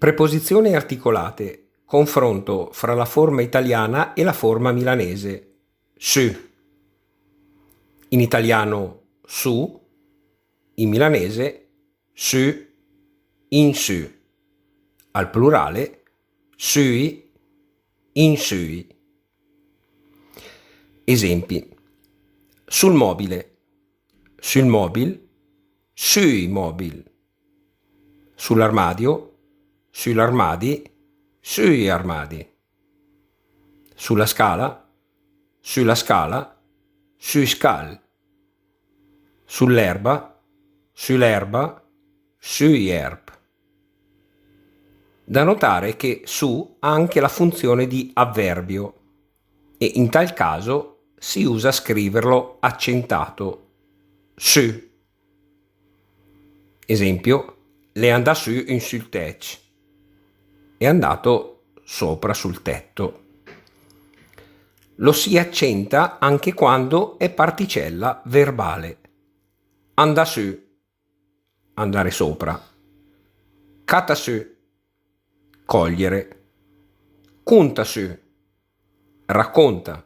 Preposizioni articolate. Confronto fra la forma italiana e la forma milanese. Su. In italiano su, in milanese su, in su. Al plurale sui, in sui. Esempi. Sul mobile, sul mobil, sui mobil. Sull'armadio, sugli armadi, sui armadi. Sulla scala, sulla scala, sui scal. Sull'erba, sull'erba, sui erb. Da notare che su ha anche la funzione di avverbio e in tal caso si usa scriverlo accentato, su. Esempio, le andà su in sul tech. È andato sopra sul tetto. Lo si accenta anche quando è particella verbale. Andà su, andare sopra. Cata su, cogliere. Conta su, racconta.